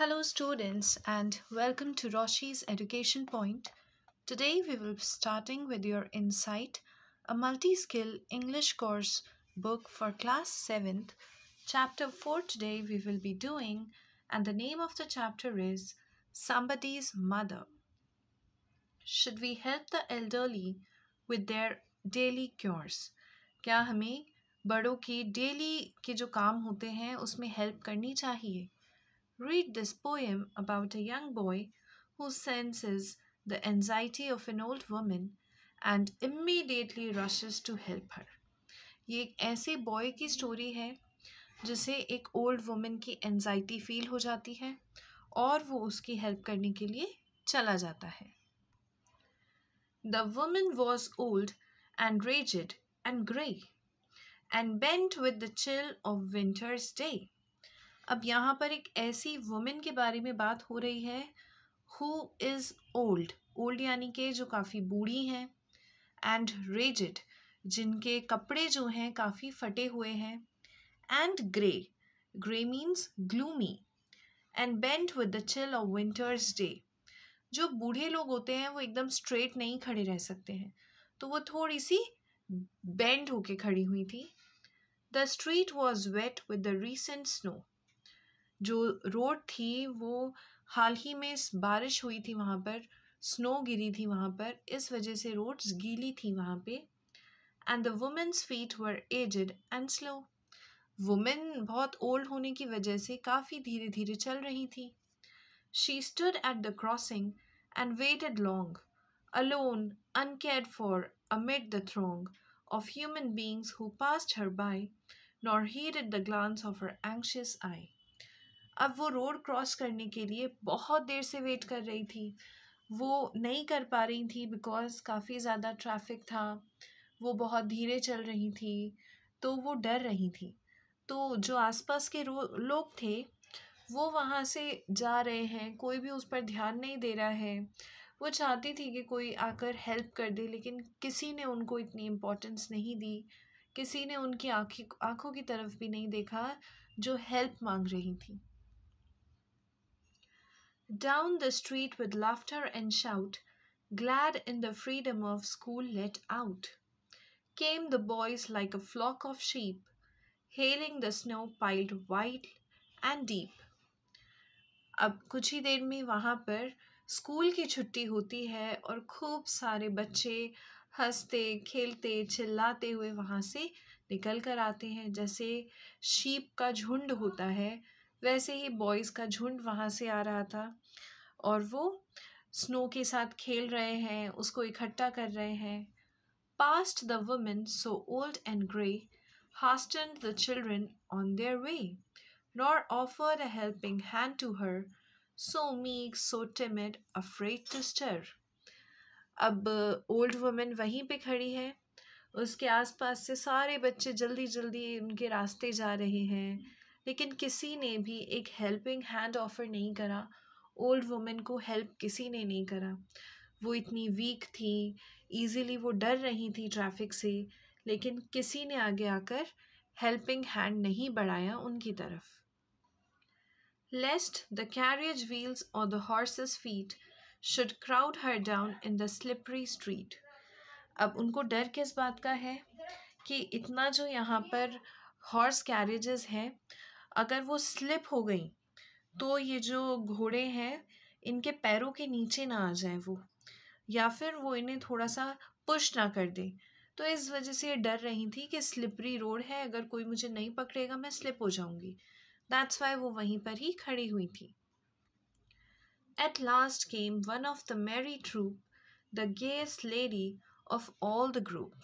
Hello, students, and welcome to Roshi's Education Point. Today, we will be starting with your Insight, a multi skill English course book for class 7th. Chapter 4 today we will be doing, and the name of the chapter is Somebody's Mother. Should we help the elderly with their daily cures? क्या हमें बड़ों की daily के जो काम होते हैं उसमें हेल्प करनी चाहिए? Read this poem about a young boy who senses the anxiety of an old woman and immediately rushes to help her. ये एक ऐसे बॉय की स्टोरी है जिसे एक ओल्ड वुमन की एंजाइटी फील हो जाती है और वो उसकी हेल्प करने के लिए चला जाता है. The woman was old and rigid and grey and bent with the chill of winter's day. अब यहाँ पर एक ऐसी वुमेन के बारे में बात हो रही है हु इज़ ओल्ड. ओल्ड यानी कि जो काफ़ी बूढ़ी हैं, एंड रेजिड जिनके कपड़े जो हैं काफ़ी फटे हुए हैं, and grey. Grey means gloomy. And bent with the chill of winters day. जो बूढ़े लोग होते हैं वो एकदम स्ट्रेट नहीं खड़े रह सकते हैं, तो वो थोड़ी सी बेंड होके खड़ी हुई थी. The street was wet with the recent snow. जो रोड थी वो हाल ही में बारिश हुई थी, वहाँ पर स्नो गिरी थी वहाँ पर, इस वजह से रोड्स गीली थी वहाँ पे. And the women's feet were aged and slow. Women बहुत ओल्ड होने की वजह से काफ़ी धीरे धीरे चल रही थी. She stood at the crossing and waited long, alone, uncared for, amid the throng of human beings who passed her by, nor heeded the glance of her anxious eye. अब वो रोड क्रॉस करने के लिए बहुत देर से wait कर रही थी. वो नहीं कर पा रही थी बिकॉज़ काफ़ी ज़्यादा ट्रैफिक था. वो बहुत धीरे चल रही थी, तो वो डर रही थी. तो जो आसपास के लोग थे वो वहाँ से जा रहे हैं, कोई भी उस पर ध्यान नहीं दे रहा है. वो चाहती थी कि कोई आकर हेल्प कर दे, लेकिन किसी ने उनको इतनी इम्पोर्टेंस नहीं दी. किसी ने उनकी आँखों की तरफ भी नहीं देखा जो हेल्प मांग रही थी. Down the street with laughter and shout, glad in the freedom of school let out, came the boys like a flock of sheep, hailing the snow piled wide and deep. अब कुछ ही देर में वहाँ पर school की छुट्टी होती है और खूब सारे बच्चे हंसते खेलते चिल्लाते हुए वहाँ से निकल कर आते हैं. जैसे शीप का झुंड होता है वैसे ही बॉयज़ का झुंड वहाँ से आ रहा था और वो स्नो के साथ खेल रहे हैं, उसको इकट्ठा कर रहे हैं. Past the women so old and grey, hastened the children on their way, nor offered a helping hand to her, so meek, so timid, afraid to stir. अब ओल्ड वुमेन वहीं पे खड़ी है, उसके आसपास से सारे बच्चे जल्दी जल्दी उनके रास्ते जा रहे हैं, लेकिन किसी ने भी एक हेल्पिंग हैंड ऑफ़र नहीं करा. ओल्ड वुमेन को हेल्प किसी ने नहीं करा. वो इतनी वीक थी, ईज़िली वो डर रही थी ट्रैफिक से, लेकिन किसी ने आगे आकर हेल्पिंग हैंड नहीं बढ़ाया उनकी तरफ. Lest the carriage wheels or the horse's feet should crowd her down in the slippery street. अब उनको डर किस बात का है कि इतना जो यहाँ पर हॉर्स कैरेजेस हैं, अगर वो स्लिप हो गई तो ये जो घोड़े हैं इनके पैरों के नीचे ना आ जाए वो, या फिर वो इन्हें थोड़ा सा पुश ना कर दे. तो इस वजह से ये डर रही थी कि स्लिपरी रोड है, अगर कोई मुझे नहीं पकड़ेगा मैं स्लिप हो जाऊंगी. दैट्स वाई वो वहीं पर ही खड़ी हुई थी. At last came one of the merry troop, the gayest lady of all the group.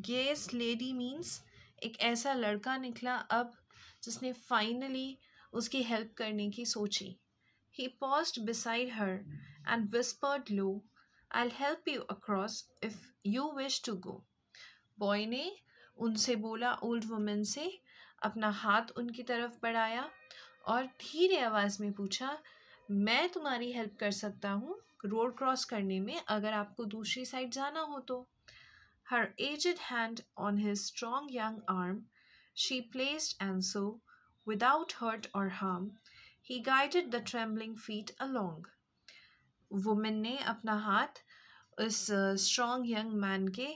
Gayest lady means एक ऐसा लड़का निकला अब जिसने फाइनली उसकी हेल्प करने की सोची. He paused beside her and whispered low, I'll help you across if you wish to go. Boy ने उनसे बोला, ओल्ड वुमेन से, अपना हाथ उनकी तरफ बढ़ाया और धीरे आवाज़ में पूछा, मैं तुम्हारी हेल्प कर सकता हूँ रोड क्रॉस करने में अगर आपको दूसरी साइड जाना हो तो. Her aged hand on his strong young arm she placed, and so, without hurt or harm, He guided the trembling feet along. Women ने अपना हाथ उस स्ट्रॉन्ग यंग मैन के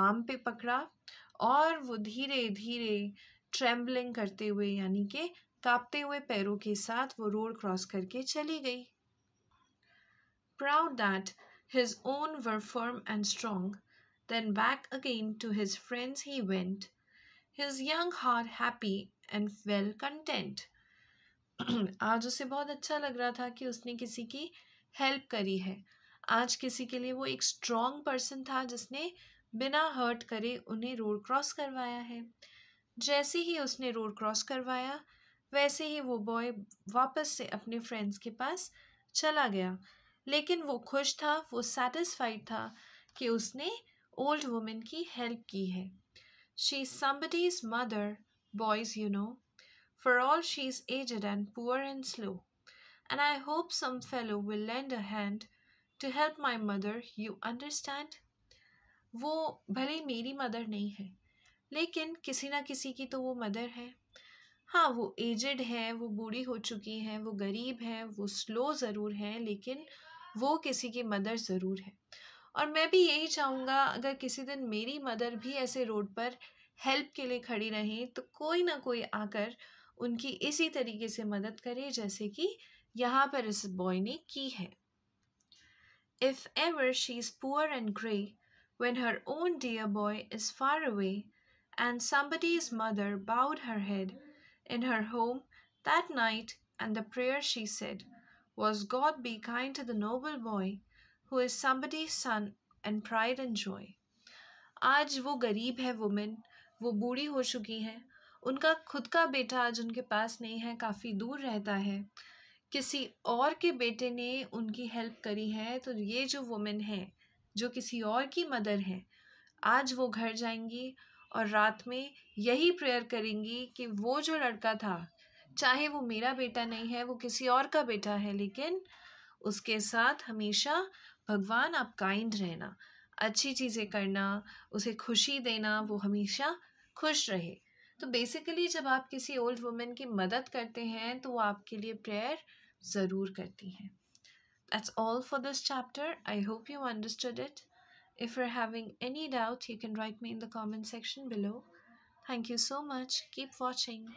आर्म पे पकड़ा और वो धीरे धीरे ट्रेम्बलिंग करते हुए यानी कि कांपते हुए पैरों के साथ वो रोड क्रॉस करके चली गई. Proud that his own were firm and strong, then back again to his friends he went, his young heart happy and well content. आज उसे बहुत अच्छा लग रहा था कि उसने किसी की हेल्प करी है. आज किसी के लिए वो एक स्ट्रॉन्ग पर्सन था जिसने बिना हर्ट करे उन्हें रोड क्रॉस करवाया है. जैसे ही उसने रोड क्रॉस करवाया वैसे ही वो बॉय वापस से अपने फ्रेंड्स के पास चला गया. लेकिन वो खुश था, वो सेटिस्फाइड था कि उसने ओल्ड वुमेन की हेल्प की है. She is somebody's mother, boys you know, for all she's aged and poor and slow, and I hope some fellow will lend a hand to help my mother, you understand? वो भले मेरी mother नहीं है लेकिन किसी ना किसी की तो वो मदर है. हाँ, वो एजड है, वो बूढ़ी हो चुकी है, वो गरीब है, वो स्लो ज़रूर है लेकिन वो किसी की मदर ज़रूर है. और मैं भी यही चाहूँगा अगर किसी दिन मेरी मदर भी ऐसे रोड पर हेल्प के लिए खड़ी रहें तो कोई ना कोई आकर उनकी इसी तरीके से मदद करे जैसे कि यहाँ पर इस बॉय ने की है. If ever she is poor and grey, when her own dear boy is far away, and somebody's mother bowed her head in her home that night, and the prayer she said was, God be kind to the noble boy, who is somebody's son and pride and joy. आज वो गरीब है women, वो बूढ़ी हो चुकी हैं, उनका खुद का बेटा आज उनके पास नहीं है, काफ़ी दूर रहता है, किसी और के बेटे ने उनकी हेल्प करी है. तो ये जो वुमेन है जो किसी और की मदर है, आज वो घर जाएंगी और रात में यही प्रेयर करेंगी कि वो जो लड़का था, चाहे वो मेरा बेटा नहीं है, वो किसी और का बेटा है, लेकिन उसके साथ हमेशा भगवान आप काइंड रहना, अच्छी चीज़ें करना, उसे खुशी देना, वो हमेशा खुश रहे. तो बेसिकली जब आप किसी ओल्ड वुमेन की मदद करते हैं तो वो आपके लिए प्रेयर ज़रूर करती हैं. That's all for this chapter. I hope you understood it. If you're having any doubt, you can write me in the comment section below. Thank you so much. Keep watching.